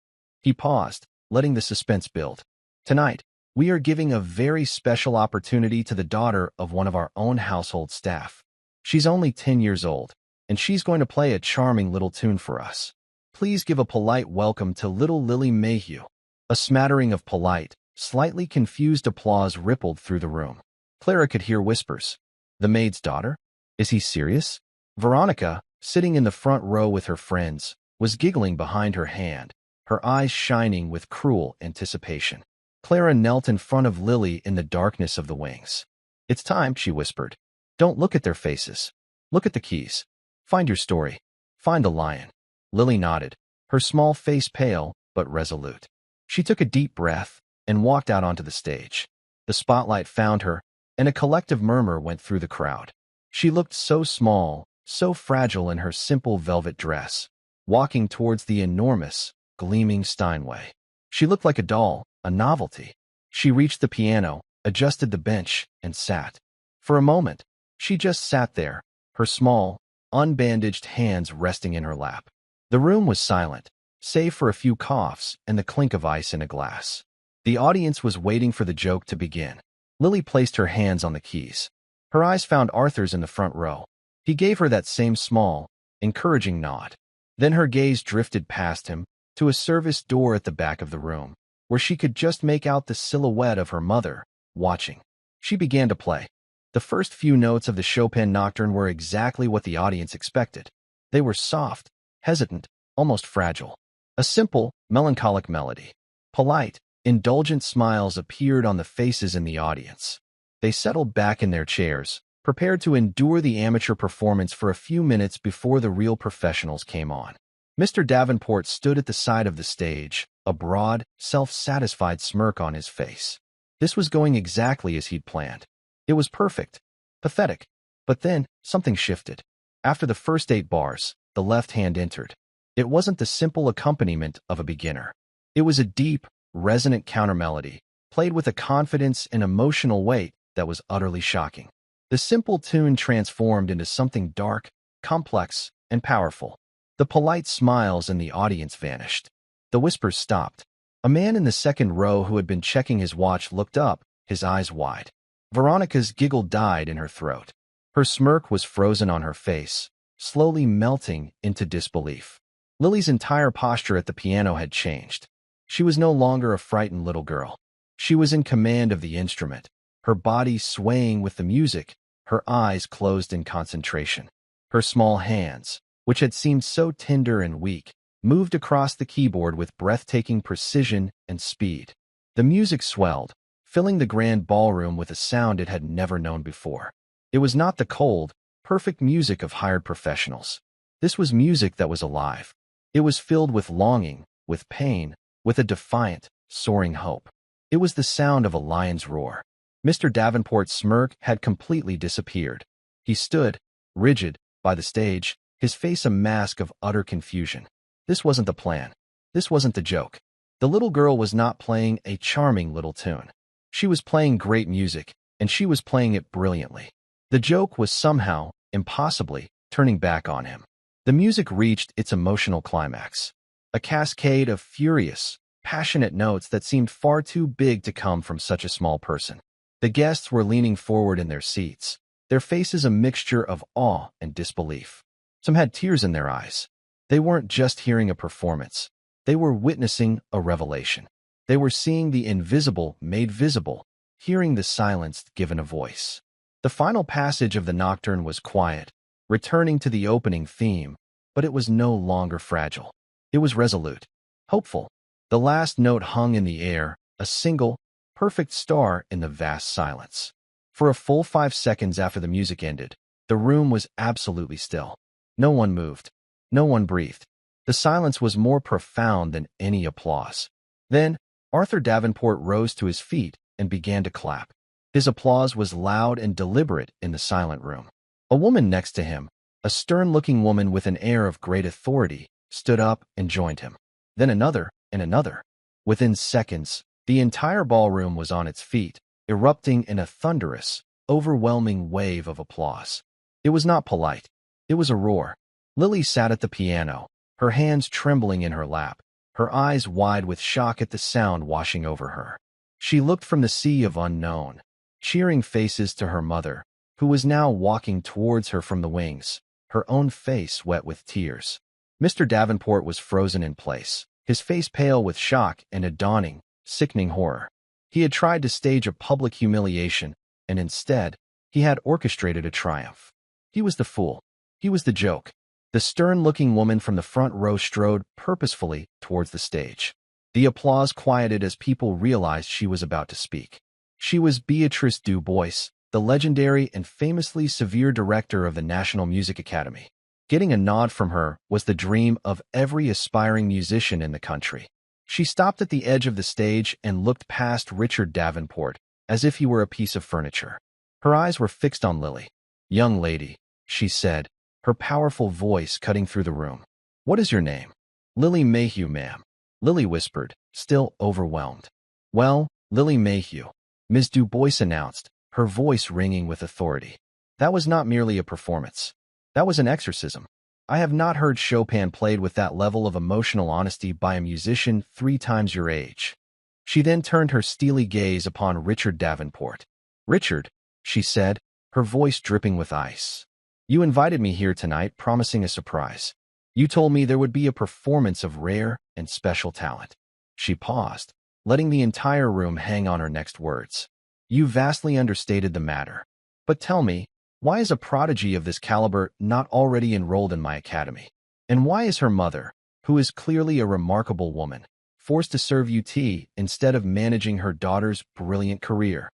He paused, letting the suspense build. "Tonight, we are giving a very special opportunity to the daughter of one of our own household staff. She's only 10 years old, and she's going to play a charming little tune for us. Please give a polite welcome to little Lily Mayhew." A smattering of polite, slightly confused applause rippled through the room. Clara could hear whispers. "The maid's daughter? Is he serious?" Veronica, sitting in the front row with her friends, was giggling behind her hand, her eyes shining with cruel anticipation. Clara knelt in front of Lily in the darkness of the wings. "It's time," she whispered. "Don't look at their faces. Look at the keys. Find your story. Find the lion." Lily nodded, her small face pale but resolute. She took a deep breath and walked out onto the stage. The spotlight found her, and a collective murmur went through the crowd. She looked so small, so fragile in her simple velvet dress, walking towards the enormous, gleaming Steinway. She looked like a doll, a novelty. She reached the piano, adjusted the bench, and sat. For a moment, she just sat there, her small, unbandaged hands resting in her lap. The room was silent, save for a few coughs and the clink of ice in a glass. The audience was waiting for the joke to begin. Lily placed her hands on the keys. Her eyes found Arthur's in the front row. He gave her that same small, encouraging nod. Then her gaze drifted past him to a service door at the back of the room, where she could just make out the silhouette of her mother, watching. She began to play. The first few notes of the Chopin Nocturne were exactly what the audience expected. They were soft, hesitant, almost fragile. A simple, melancholic melody. Polite, indulgent smiles appeared on the faces in the audience. They settled back in their chairs, prepared to endure the amateur performance for a few minutes before the real professionals came on. Mr. Davenport stood at the side of the stage, a broad, self-satisfied smirk on his face. This was going exactly as he'd planned. It was perfect, pathetic. But then, something shifted. After the first 8 bars, the left hand entered. It wasn't the simple accompaniment of a beginner. It was a deep, resonant countermelody, played with a confidence and emotional weight that was utterly shocking. The simple tune transformed into something dark, complex, and powerful. The polite smiles in the audience vanished. The whispers stopped. A man in the second row who had been checking his watch looked up, his eyes wide. Veronica's giggle died in her throat. Her smirk was frozen on her face, slowly melting into disbelief. Lily's entire posture at the piano had changed. She was no longer a frightened little girl. She was in command of the instrument, her body swaying with the music, her eyes closed in concentration. Her small hands, which had seemed so tender and weak, moved across the keyboard with breathtaking precision and speed. The music swelled, filling the grand ballroom with a sound it had never known before. It was not the cold, perfect music of hired professionals. This was music that was alive. It was filled with longing, with pain, with a defiant, soaring hope. It was the sound of a lion's roar. Mr. Davenport's smirk had completely disappeared. He stood, rigid, by the stage, his face a mask of utter confusion. This wasn't the plan. This wasn't the joke. The little girl was not playing a charming little tune. She was playing great music, and she was playing it brilliantly. The joke was somehow, impossibly, turning back on him. The music reached its emotional climax. A cascade of furious, passionate notes that seemed far too big to come from such a small person. The guests were leaning forward in their seats, their faces a mixture of awe and disbelief. Some had tears in their eyes. They weren't just hearing a performance. They were witnessing a revelation. They were seeing the invisible made visible, hearing the silenced given a voice. The final passage of the nocturne was quiet, returning to the opening theme, but it was no longer fragile. It was resolute, hopeful. The last note hung in the air, a single, perfect star in the vast silence. For a full 5 seconds after the music ended, the room was absolutely still. No one moved. No one breathed. The silence was more profound than any applause. Then, Arthur Davenport rose to his feet and began to clap. His applause was loud and deliberate in the silent room. A woman next to him, a stern-looking woman with an air of great authority, stood up and joined him. Then another and another. Within seconds, the entire ballroom was on its feet, erupting in a thunderous, overwhelming wave of applause. It was not polite. It was a roar. Lily sat at the piano, her hands trembling in her lap, her eyes wide with shock at the sound washing over her. She looked from the sea of unknown, cheering faces to her mother, who was now walking towards her from the wings, her own face wet with tears. Mr. Davenport was frozen in place, his face pale with shock and a dawning, sickening horror. He had tried to stage a public humiliation, and instead, he had orchestrated a triumph. He was the fool. He was the joke. The stern-looking woman from the front row strode purposefully towards the stage. The applause quieted as people realized she was about to speak. She was Beatrice Du Bois, the legendary and famously severe director of the National Music Academy. Getting a nod from her was the dream of every aspiring musician in the country. She stopped at the edge of the stage and looked past Richard Davenport, as if he were a piece of furniture. Her eyes were fixed on Lily. "Young lady," she said, her powerful voice cutting through the room. "What is your name?" "Lily Mayhew, ma'am," Lily whispered, still overwhelmed. "Well, Lily Mayhew," Ms. Du Bois announced, her voice ringing with authority. "That was not merely a performance. That was an exorcism. I have not heard Chopin played with that level of emotional honesty by a musician 3 times your age." She then turned her steely gaze upon Richard Davenport. "Richard," she said, her voice dripping with ice. "You invited me here tonight promising a surprise. You told me there would be a performance of rare and special talent." She paused, letting the entire room hang on her next words. "You vastly understated the matter. But tell me, why is a prodigy of this caliber not already enrolled in my academy? And why is her mother, who is clearly a remarkable woman, forced to serve UT instead of managing her daughter's brilliant career?"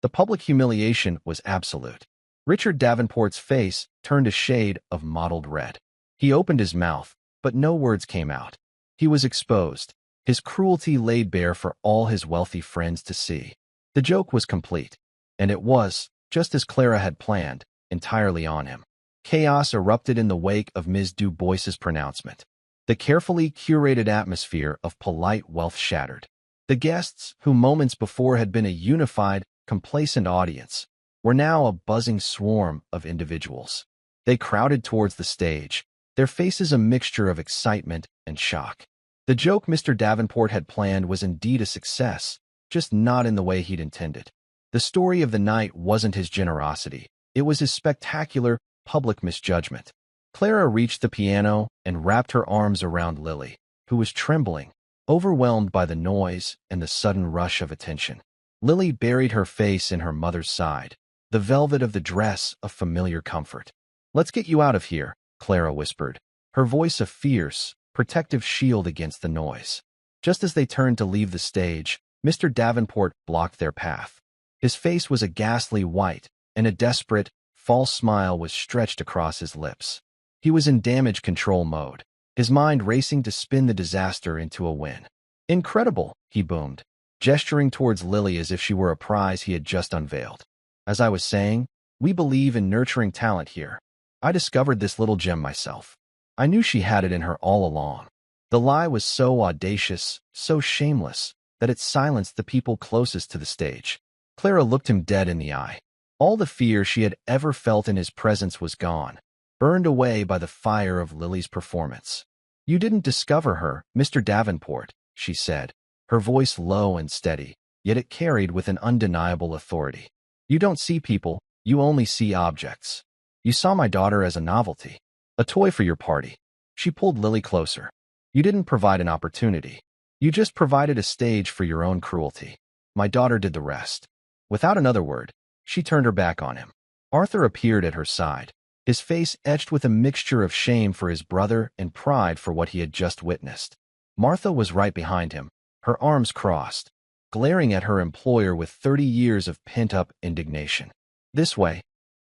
The public humiliation was absolute. Richard Davenport's face turned a shade of mottled red. He opened his mouth, but no words came out. He was exposed, his cruelty laid bare for all his wealthy friends to see. The joke was complete, and it was, just as Clara had planned, entirely on him. Chaos erupted in the wake of Ms. Du Bois's pronouncement. The carefully curated atmosphere of polite wealth shattered. The guests, who moments before had been a unified, complacent audience, were now a buzzing swarm of individuals. They crowded towards the stage, their faces a mixture of excitement and shock. The joke Mr. Davenport had planned was indeed a success, just not in the way he'd intended. The story of the night wasn't his generosity, it was his spectacular, public misjudgment. Clara reached the piano and wrapped her arms around Lily, who was trembling, overwhelmed by the noise and the sudden rush of attention. Lily buried her face in her mother's side, the velvet of the dress a familiar comfort. "Let's get you out of here," Clara whispered, her voice a fierce, protective shield against the noise. Just as they turned to leave the stage, Mr. Davenport blocked their path. His face was a ghastly white, and a desperate, false smile was stretched across his lips. He was in damage control mode, his mind racing to spin the disaster into a win. "Incredible," he boomed, gesturing towards Lily as if she were a prize he had just unveiled. "As I was saying, we believe in nurturing talent here. I discovered this little gem myself. I knew she had it in her all along." The lie was so audacious, so shameless, that it silenced the people closest to the stage. Clara looked him dead in the eye. All the fear she had ever felt in his presence was gone, burned away by the fire of Lily's performance. "You didn't discover her, Mr. Davenport," she said, her voice low and steady, yet it carried with an undeniable authority. "You don't see people, you only see objects. You saw my daughter as a novelty, a toy for your party." She pulled Lily closer. "You didn't provide an opportunity. You just provided a stage for your own cruelty. My daughter did the rest." Without another word, she turned her back on him. Arthur appeared at her side, his face etched with a mixture of shame for his brother and pride for what he had just witnessed. Martha was right behind him, her arms crossed. glaring at her employer with 30 years of pent-up indignation. "This way,"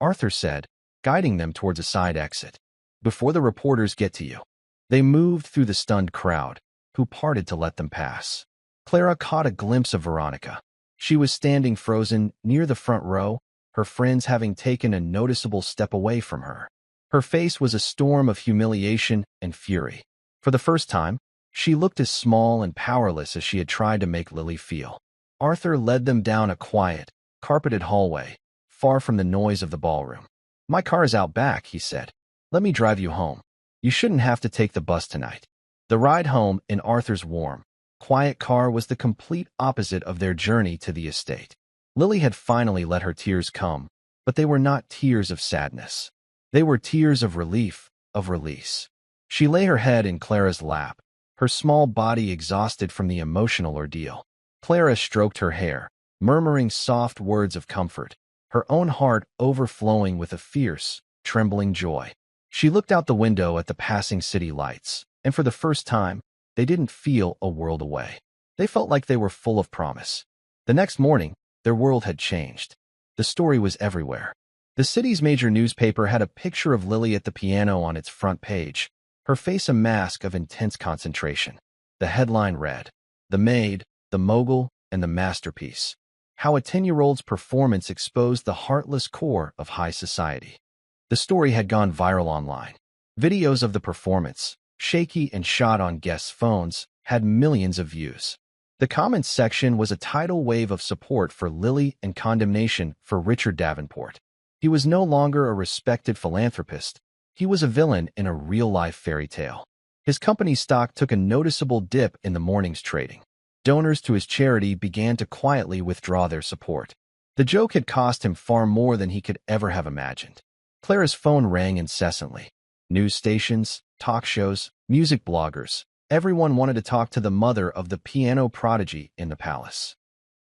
Arthur said, guiding them towards a side exit. "Before the reporters get to you." They moved through the stunned crowd, who parted to let them pass. Clara caught a glimpse of Veronica. She was standing frozen near the front row, her friends having taken a noticeable step away from her. Her face was a storm of humiliation and fury. For the first time, she looked as small and powerless as she had tried to make Lily feel. Arthur led them down a quiet, carpeted hallway, far from the noise of the ballroom. "My car is out back," he said. "Let me drive you home. You shouldn't have to take the bus tonight." The ride home in Arthur's warm, quiet car was the complete opposite of their journey to the estate. Lily had finally let her tears come, but they were not tears of sadness. They were tears of relief, of release. She lay her head in Clara's lap, her small body exhausted from the emotional ordeal. Clara stroked her hair, murmuring soft words of comfort, her own heart overflowing with a fierce, trembling joy. She looked out the window at the passing city lights, and for the first time, they didn't feel a world away. They felt like they were full of promise. The next morning, their world had changed. The story was everywhere. The city's major newspaper had a picture of Lily at the piano on its front page, her face a mask of intense concentration. The headline read, "The Maid, the Mogul, and the Masterpiece. How a 10-year-old's performance exposed the heartless core of high society." The story had gone viral online. Videos of the performance, shaky and shot on guests' phones, had millions of views. The comments section was a tidal wave of support for Lily and condemnation for Richard Davenport. He was no longer a respected philanthropist. He was a villain in a real-life fairy tale. His company's stock took a noticeable dip in the morning's trading. Donors to his charity began to quietly withdraw their support. The joke had cost him far more than he could ever have imagined. Clara's phone rang incessantly. News stations, talk shows, music bloggers, everyone wanted to talk to the mother of the piano prodigy in the palace.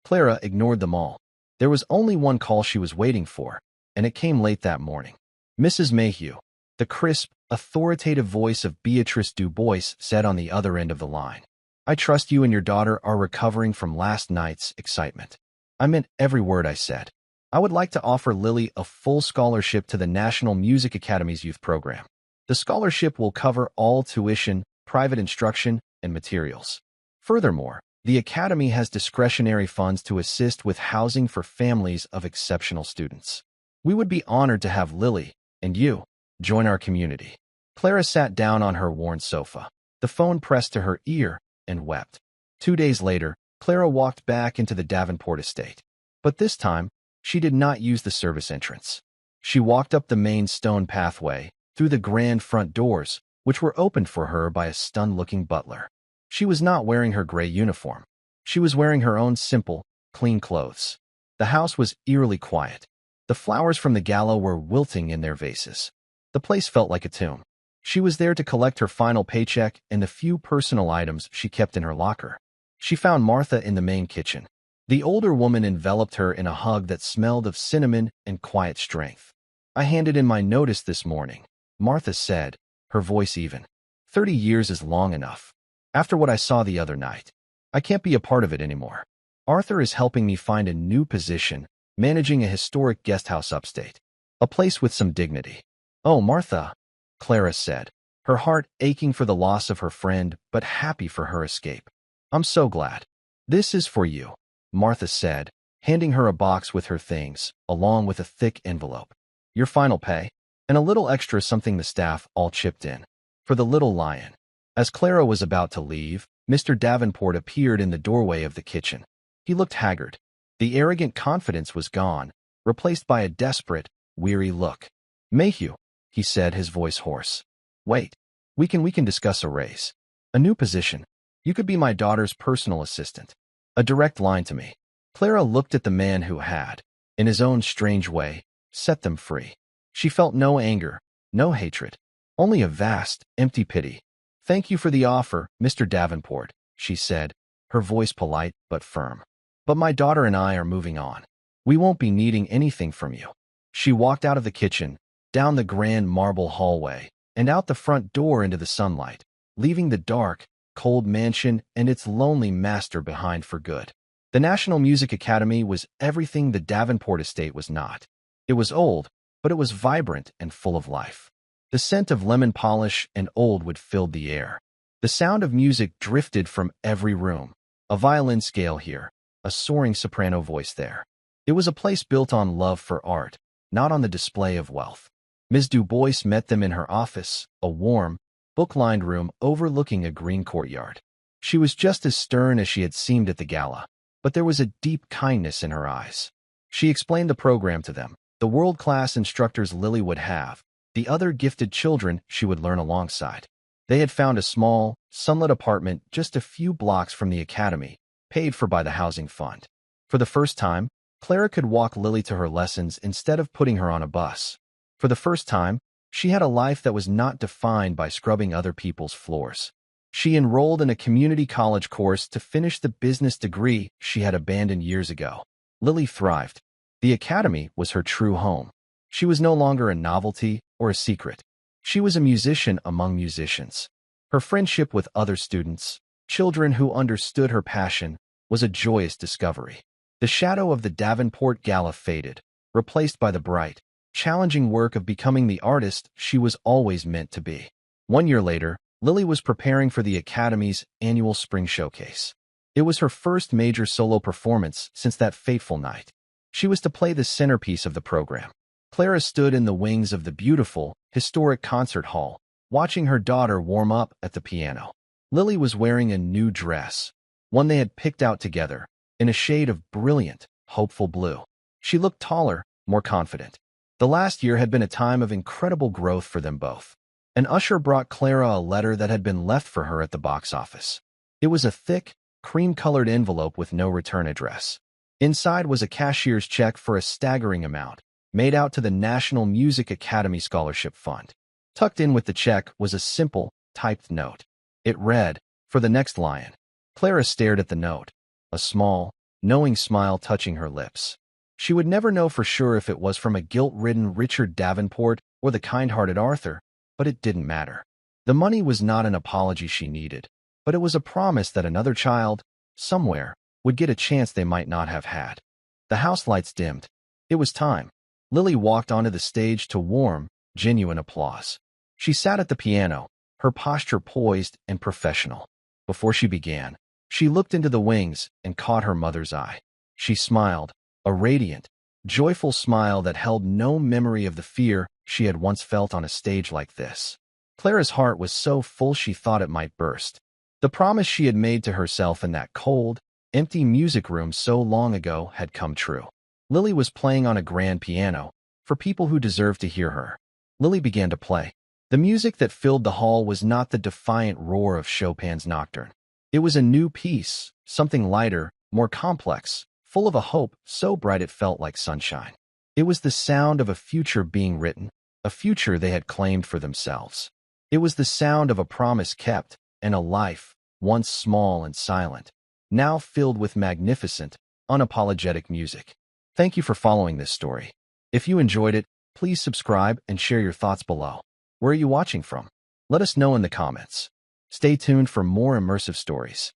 Clara ignored them all. There was only one call she was waiting for, and it came late that morning. Mrs. Mayhew, the crisp, authoritative voice of Beatrice Du Bois, said on the other end of the line, "I trust you and your daughter are recovering from last night's excitement." "I meant every word I said. I would like to offer Lily a full scholarship to the National Music Academy's youth program. The scholarship will cover all tuition, private instruction, and materials. Furthermore, the Academy has discretionary funds to assist with housing for families of exceptional students. We would be honored to have Lily, and you, join our community." Clara sat down on her worn sofa, the phone pressed to her ear, and wept. 2 days later, Clara walked back into the Davenport estate. But this time, she did not use the service entrance. She walked up the main stone pathway, through the grand front doors, which were opened for her by a stunned-looking butler. She was not wearing her gray uniform. She was wearing her own simple, clean clothes. The house was eerily quiet. The flowers from the gala were wilting in their vases. The place felt like a tomb. She was there to collect her final paycheck and the few personal items she kept in her locker. She found Martha in the main kitchen. The older woman enveloped her in a hug that smelled of cinnamon and quiet strength. "I handed in my notice this morning," Martha said, her voice even. 30 years is long enough. After what I saw the other night, I can't be a part of it anymore. Arthur is helping me find a new position, managing a historic guest house upstate. A place with some dignity." "Oh, Martha," Clara said, her heart aching for the loss of her friend but happy for her escape. "I'm so glad." "This is for you," Martha said, handing her a box with her things, along with a thick envelope. "Your final pay, and a little extra something the staff all chipped in. For the little lion." As Clara was about to leave, Mr. Davenport appeared in the doorway of the kitchen. He looked haggard. The arrogant confidence was gone, replaced by a desperate, weary look. "Mayhew," he said, his voice hoarse. "Wait. We can discuss a raise. A new position. You could be my daughter's personal assistant. A direct line to me." Clara looked at the man who had, in his own strange way, set them free. She felt no anger, no hatred, only a vast, empty pity. "Thank you for the offer, Mr. Davenport," she said, her voice polite but firm. "But my daughter and I are moving on. We won't be needing anything from you." She walked out of the kitchen, down the grand marble hallway, and out the front door into the sunlight, leaving the dark, cold mansion and its lonely master behind for good. The National Music Academy was everything the Davenport estate was not. It was old, but it was vibrant and full of life. The scent of lemon polish and old wood filled the air. The sound of music drifted from every room. A violin scale here, a soaring soprano voice there. It was a place built on love for art, not on the display of wealth. Ms. Du Bois met them in her office, a warm, book-lined room overlooking a green courtyard. She was just as stern as she had seemed at the gala, but there was a deep kindness in her eyes. She explained the program to them, the world-class instructors Lily would have, the other gifted children she would learn alongside. They had found a small, sunlit apartment just a few blocks from the academy, paid for by the housing fund. For the first time, Clara could walk Lily to her lessons instead of putting her on a bus. For the first time, she had a life that was not defined by scrubbing other people's floors. She enrolled in a community college course to finish the business degree she had abandoned years ago. Lily thrived. The academy was her true home. She was no longer a novelty or a secret. She was a musician among musicians. Her friendship with other students, children who understood her passion, was a joyous discovery. The shadow of the Davenport Gala faded, replaced by the bright, challenging work of becoming the artist she was always meant to be. 1 year later, Lily was preparing for the Academy's annual spring showcase. It was her first major solo performance since that fateful night. She was to play the centerpiece of the program. Clara stood in the wings of the beautiful, historic concert hall, watching her daughter warm up at the piano. Lily was wearing a new dress, one they had picked out together, in a shade of brilliant, hopeful blue. She looked taller, more confident. The last year had been a time of incredible growth for them both. An usher brought Clara a letter that had been left for her at the box office. It was a thick, cream-colored envelope with no return address. Inside was a cashier's check for a staggering amount, made out to the National Music Academy Scholarship Fund. Tucked in with the check was a simple, typed note. It read, "For the next lion." Clara stared at the note, a small, knowing smile touching her lips. She would never know for sure if it was from a guilt-ridden Richard Davenport or the kind-hearted Arthur, but it didn't matter. The money was not an apology she needed, but it was a promise that another child, somewhere, would get a chance they might not have had. The house lights dimmed. It was time. Lily walked onto the stage to warm, genuine applause. She sat at the piano, her posture poised and professional. Before she began, she looked into the wings and caught her mother's eye. She smiled, a radiant, joyful smile that held no memory of the fear she had once felt on a stage like this. Clara's heart was so full she thought it might burst. The promise she had made to herself in that cold, empty music room so long ago had come true. Lily was playing on a grand piano, for people who deserved to hear her. Lily began to play. The music that filled the hall was not the defiant roar of Chopin's Nocturne. It was a new piece, something lighter, more complex, full of a hope so bright it felt like sunshine. It was the sound of a future being written, a future they had claimed for themselves. It was the sound of a promise kept, and a life, once small and silent, now filled with magnificent, unapologetic music. Thank you for following this story. If you enjoyed it, please subscribe and share your thoughts below. Where are you watching from? Let us know in the comments. Stay tuned for more immersive stories.